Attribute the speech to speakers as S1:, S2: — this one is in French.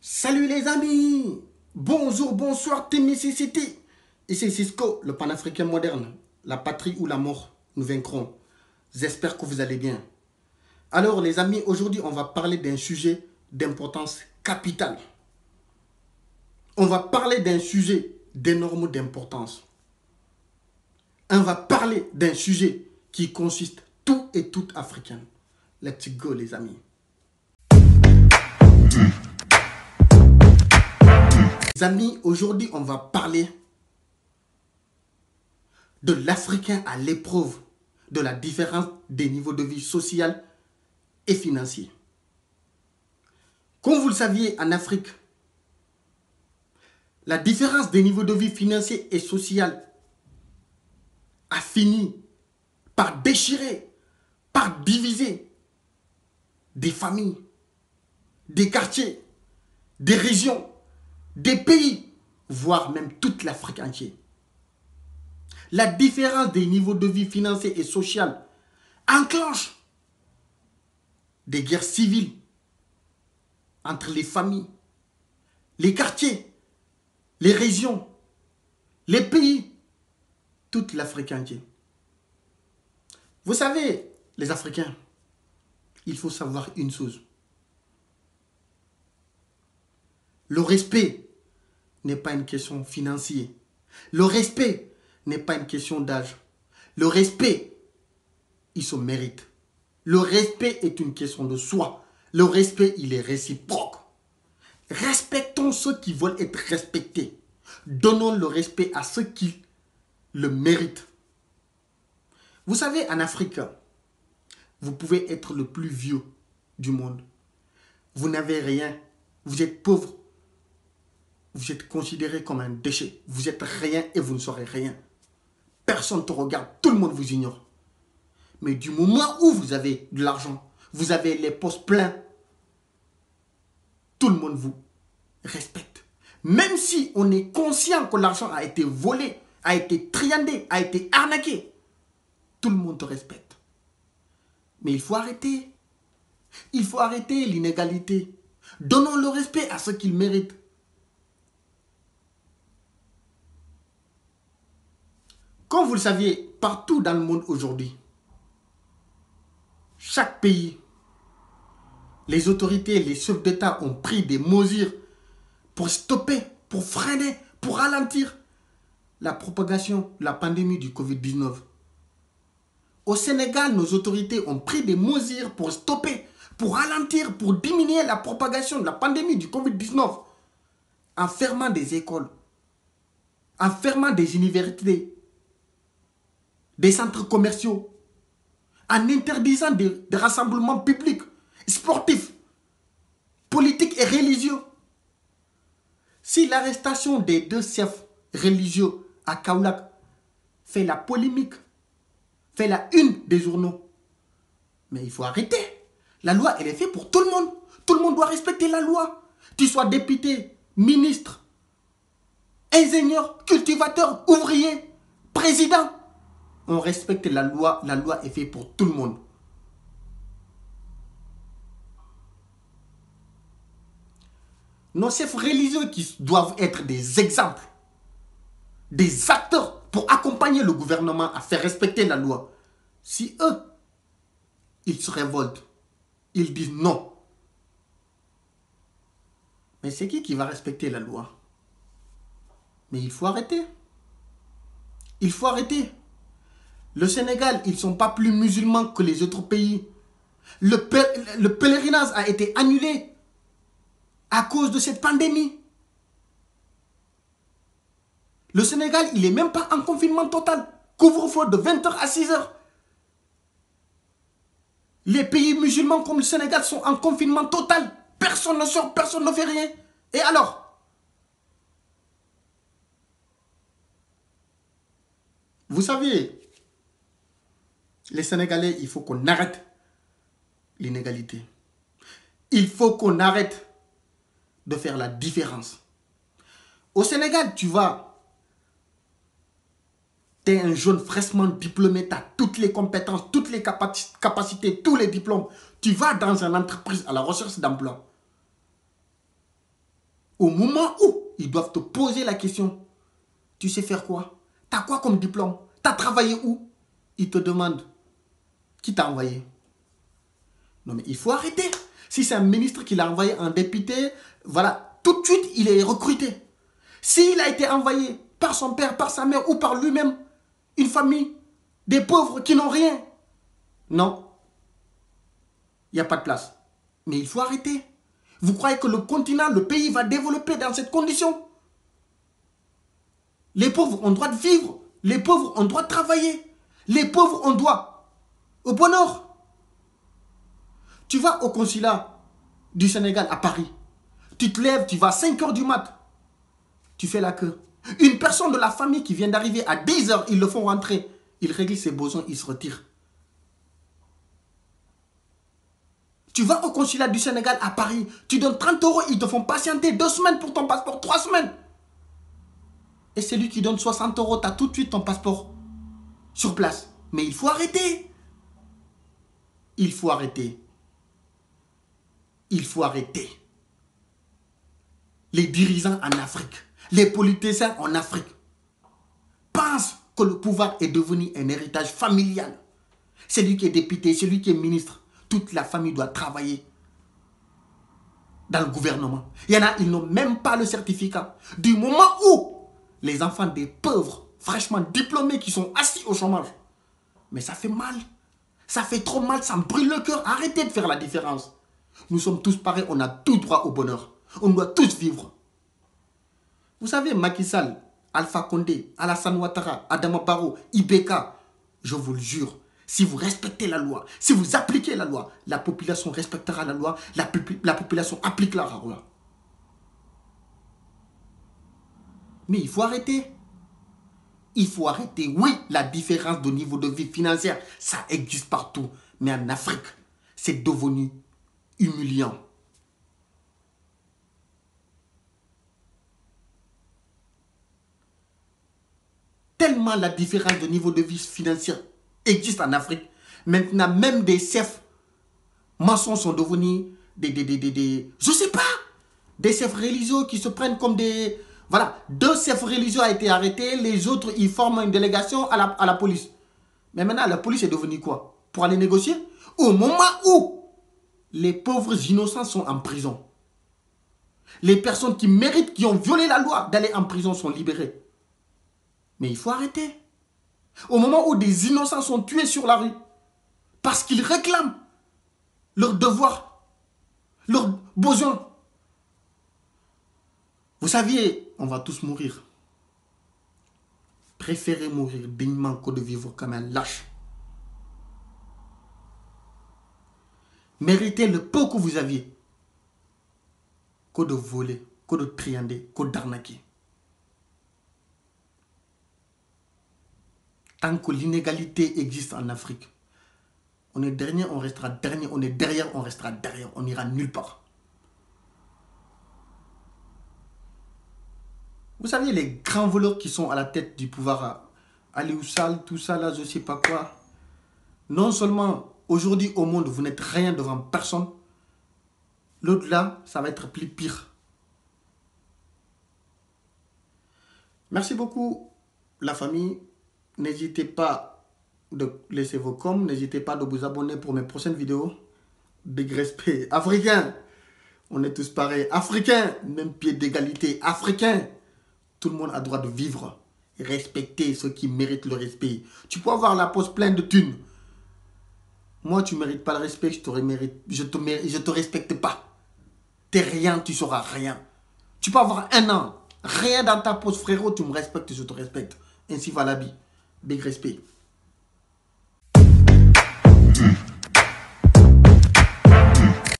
S1: Salut les amis, bonjour, bonsoir Team Mississippi. Ici Cisco, le panafricain moderne, la patrie ou la mort, nous vaincrons. J'espère que vous allez bien. Alors les amis, aujourd'hui on va parler d'un sujet d'importance capitale. On va parler d'un sujet d'énorme importance. On va parler d'un sujet qui consiste tout et tout africain. Let's go les amis. Les amis, aujourd'hui, on va parler de l'Africain à l'épreuve de la différence des niveaux de vie social et financier. Comme vous le saviez, en Afrique, la différence des niveaux de vie financier et social a fini par déchirer, par diviser des familles, des quartiers, des régions, des pays, voire même toute l'Afrique entière. La différence des niveaux de vie financiers et sociaux enclenche des guerres civiles entre les familles, les quartiers, les régions, les pays, toute l'Afrique entière. Vous savez, les Africains, il faut savoir une chose. Le respect n'est pas une question financière. Le respect n'est pas une question d'âge. Le respect, il se mérite. Le respect est une question de soi. Le respect, il est réciproque. Respectons ceux qui veulent être respectés. Donnons le respect à ceux qui le méritent. Vous savez, en Afrique, vous pouvez être le plus vieux du monde. Vous n'avez rien. Vous êtes pauvre. Vous êtes considéré comme un déchet. Vous êtes rien et vous ne serez rien. Personne ne te regarde. Tout le monde vous ignore. Mais du moment où vous avez de l'argent, vous avez les postes pleins, tout le monde vous respecte. Même si on est conscient que l'argent a été volé, a été triandé, a été arnaqué, tout le monde te respecte. Mais il faut arrêter. Il faut arrêter l'inégalité. Donnons le respect à ceux qu'ils méritent. Comme vous le saviez, partout dans le monde aujourd'hui, chaque pays, les autorités, les chefs d'État ont pris des mesures pour stopper, pour freiner, pour ralentir la propagation de la pandémie du Covid-19. Au Sénégal, nos autorités ont pris des mesures pour stopper, pour ralentir, pour diminuer la propagation de la pandémie du Covid-19 en fermant des écoles, en fermant des universités, des centres commerciaux, en interdisant des rassemblements publics, sportifs, politiques et religieux. Si l'arrestation des deux chefs religieux à Kaolack fait la polémique, fait la une des journaux, mais il faut arrêter. La loi, elle est faite pour tout le monde. Tout le monde doit respecter la loi. Tu sois député, ministre, ingénieur, cultivateur, ouvrier, président. On respecte la loi est faite pour tout le monde. Nos chefs religieux qui doivent être des exemples, des acteurs pour accompagner le gouvernement à faire respecter la loi. Si eux, ils se révoltent, ils disent non. Mais c'est qui va respecter la loi? Mais il faut arrêter. Il faut arrêter. Le Sénégal, ils ne sont pas plus musulmans que les autres pays. Le pèlerinage a été annulé à cause de cette pandémie. Le Sénégal, il n'est même pas en confinement total. Couvre-feu de 20h à 6h. Les pays musulmans comme le Sénégal sont en confinement total. Personne ne sort, personne ne fait rien. Et alors? Vous savez, les Sénégalais, il faut qu'on arrête l'inégalité. Il faut qu'on arrête de faire la différence. Au Sénégal, tu es un jeune fraîchement diplômé, tu as toutes les compétences, toutes les capacités, tous les diplômes. Tu vas dans une entreprise à la recherche d'emploi. Au moment où ils doivent te poser la question, tu sais faire quoi? Tu as quoi comme diplôme? Tu as travaillé où? Ils te demandent, qui t'a envoyé? Non mais il faut arrêter. Si c'est un ministre qui l'a envoyé en député, voilà, tout de suite il est recruté. S'il a été envoyé par son père, par sa mère ou par lui-même, une famille, des pauvres qui n'ont rien, non, il n'y a pas de place. Mais il faut arrêter. Vous croyez que le continent, le pays va développer dans cette condition? Les pauvres ont droit de vivre. Les pauvres ont droit de travailler. Les pauvres ont droit au bonheur. Tu vas au consulat du Sénégal à Paris. Tu te lèves, tu vas à 5 h du mat. Tu fais la queue. Une personne de la famille qui vient d'arriver à 10 h, ils le font rentrer. Il règle ses besoins, il se retire. Tu vas au consulat du Sénégal à Paris. Tu donnes 30 €, ils te font patienter 2 semaines pour ton passeport, 3 semaines. Et celui qui donne 60 €, tu as tout de suite ton passeport sur place. Mais il faut arrêter. Il faut arrêter. Il faut arrêter. Les dirigeants en Afrique, les politiciens en Afrique pensent que le pouvoir est devenu un héritage familial. Celui qui est député, celui qui est ministre, toute la famille doit travailler dans le gouvernement. Il y en a, ils n'ont même pas le certificat. Du moment où les enfants des pauvres, fraîchement diplômés, qui sont assis au chômage, mais ça fait mal. Ça fait trop mal, ça me brûle le cœur. Arrêtez de faire la différence. Nous sommes tous pareils, on a tout droit au bonheur. On doit tous vivre. Vous savez, Macky Sall, Alpha Condé, Alassane Ouattara, Adama Barrow, Ibeka, je vous le jure, si vous respectez la loi, si vous appliquez la loi, la population respectera la loi, la population appliquera la loi. Mais il faut arrêter. Il faut arrêter. Oui, la différence de niveau de vie financière, ça existe partout. Mais en Afrique, c'est devenu humiliant. Tellement la différence de niveau de vie financière existe en Afrique. Maintenant, même des chefs maçons sont devenus je sais pas, des chefs religieux qui se prennent comme des... Voilà, 2 chefs religieux ont été arrêtés, les autres, ils forment une délégation à la police. Mais maintenant, la police est devenue quoi? Pour aller négocier? Au moment où les pauvres innocents sont en prison, les personnes qui méritent, qui ont violé la loi d'aller en prison sont libérées. Mais il faut arrêter. Au moment où des innocents sont tués sur la rue, parce qu'ils réclament leurs devoirs, leurs besoins. Vous saviez, on va tous mourir. Préférez mourir dignement que de vivre comme un lâche. Méritez le peu que vous aviez que de voler, que de triander, que d'arnaquer. Tant que l'inégalité existe en Afrique, on est dernier, on restera dernier, on est derrière, on restera derrière, on n'ira nulle part. Vous savez, les grands voleurs qui sont à la tête du pouvoir, Aliou Sall, tout ça là, je sais pas quoi. Non seulement aujourd'hui au monde, vous n'êtes rien devant personne, l'autre là, ça va être plus pire. Merci beaucoup, la famille. N'hésitez pas de laisser vos coms, n'hésitez pas de vous abonner pour mes prochaines vidéos. Big respect. Africains, on est tous pareils. Africains, même pied d'égalité. Africains, tout le monde a droit de vivre et respecter ceux qui méritent le respect. Tu peux avoir la poche pleine de thunes. Moi, tu ne mérites pas le respect, je te respecte pas. T'es rien, tu seras rien. Tu peux avoir 1 an, rien dans ta poche, frérot, tu me respectes, je te respecte. Ainsi va la vie. Big respect.